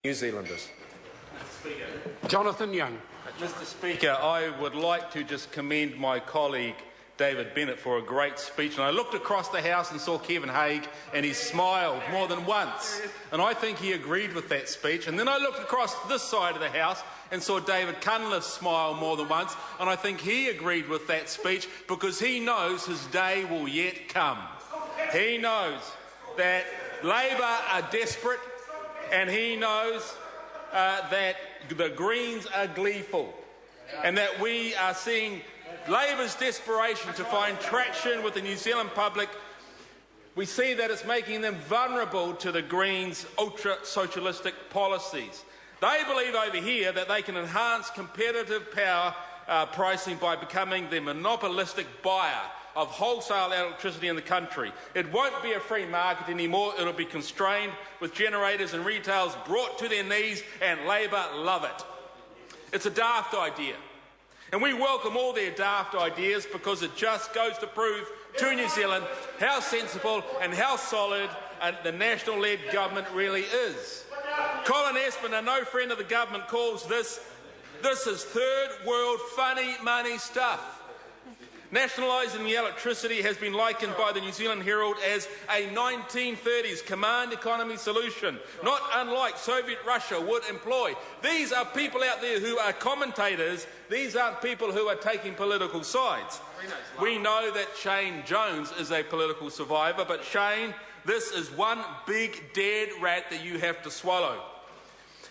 New Zealanders. Jonathan Young. Mr Speaker, I would like to just commend my colleague David Bennett for a great speech. And I looked across the House and saw Kevin Haig, and he smiled more than once. And I think he agreed with that speech. And then I looked across this side of the House and saw David Cunliffe smile more than once. And I think he agreed with that speech because he knows his day will yet come. He knows that Labor are desperate, and he knows that the Greens are gleeful, and that we are seeing Labor's desperation to find traction with the New Zealand public. We see that it's making them vulnerable to the Greens' ultra-socialistic policies. They believe over here that they can enhance competitive power pricing by becoming the monopolistic buyer of wholesale electricity in the country. It won't be a free market anymore. It'll be constrained, with generators and retailers brought to their knees, and Labor love it. It's a daft idea, and we welcome all their daft ideas because it just goes to prove to New Zealand how sensible and how solid the national-led government really is. Colin Esmond, a no friend of the government, calls this is third world funny money stuff. Nationalising the electricity has been likened by the New Zealand Herald as a 1930s command economy solution, not unlike Soviet Russia would employ. These are people out there who are commentators. These aren't people who are taking political sides. We know that Shane Jones is a political survivor, but Shane, this is one big dead rat that you have to swallow.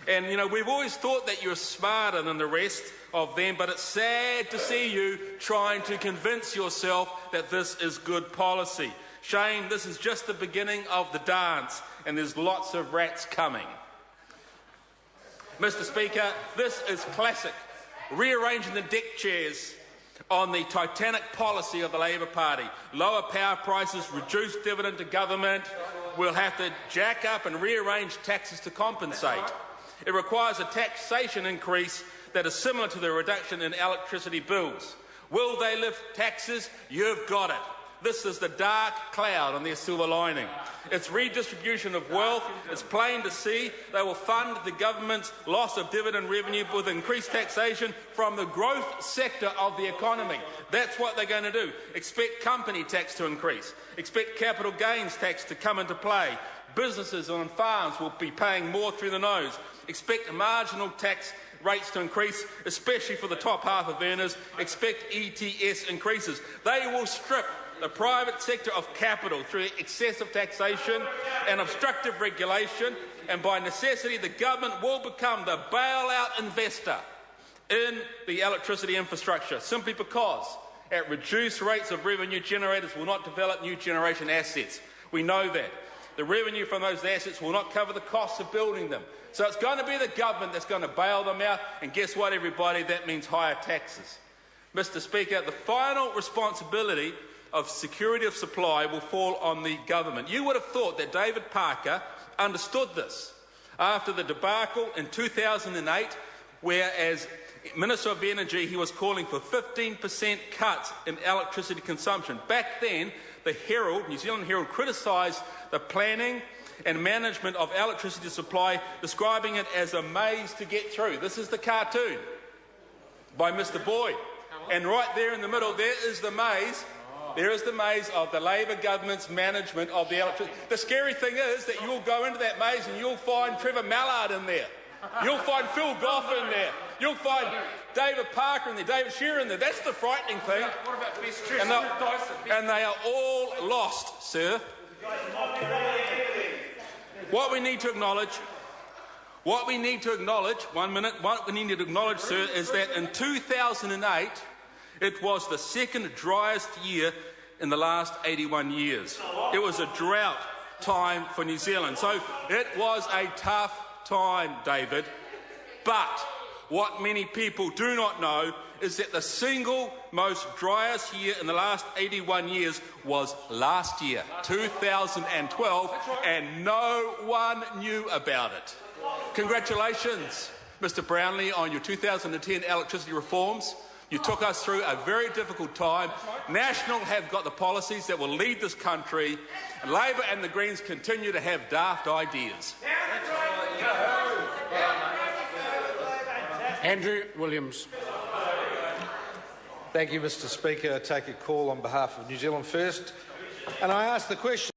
And, you know, we've always thought that you're smarter than the rest of them, but it's sad to see you trying to convince yourself that this is good policy. Shane, this is just the beginning of the dance, and there's lots of rats coming. Mr Speaker, this is classic, rearranging the deck chairs on the Titanic policy of the Labor Party. Lower power prices, reduced dividend to government. We'll have to jack up and rearrange taxes to compensate. It requires a taxation increase that is similar to the reduction in electricity bills. Will they lift taxes? You've got it. This is the dark cloud on their silver lining. It's redistribution of wealth. It's plain to see they will fund the government's loss of dividend revenue with increased taxation from the growth sector of the economy. That's what they're going to do. Expect company tax to increase. Expect capital gains tax to come into play. Businesses on farms will be paying more through the nose. Expect marginal tax rates to increase, especially for the top half of earners. Expect ETS increases. They will strip the private sector of capital through excessive taxation and obstructive regulation, and by necessity the government will become the bailout investor in the electricity infrastructure, simply because at reduced rates of revenue, generators will not develop new generation assets. We know that. The revenue from those assets will not cover the costs of building them. So it's going to be the government that's going to bail them out, and guess what, everybody? That means higher taxes. Mr Speaker, the final responsibility of security of supply will fall on the government. You would have thought that David Parker understood this after the debacle in 2008, where as Minister of Energy he was calling for 15% cuts in electricity consumption. Back then, the Herald, New Zealand Herald, criticised the planning and management of electricity supply, describing it as a maze to get through. This is the cartoon by Mr Boyd. And right there in the middle, there is the maze. There is the maze of the Labor government's management of the electricity. The scary thing is that you'll go into that maze and you'll find Trevor Mallard in there. You'll find Phil Goff in there. You'll find David Parker in there, David Shearer in there. That's the frightening thing. What about Best Dressed? And they are all lost, sir. What we need to acknowledge, sir, is that in 2008, it was the second driest year in the last 81 years. It was a drought time for New Zealand. So it was a tough time, David. But what many people do not know is that the single most driest year in the last 81 years was last year, 2012, and no one knew about it. Congratulations, Mr Brownlee, on your 2010 electricity reforms. You took us through a very difficult time. National have got the policies that will lead this country. Labor and the Greens continue to have daft ideas. Andrew Williams. Thank you, Mr Speaker. I take a call on behalf of New Zealand First, and I ask the question.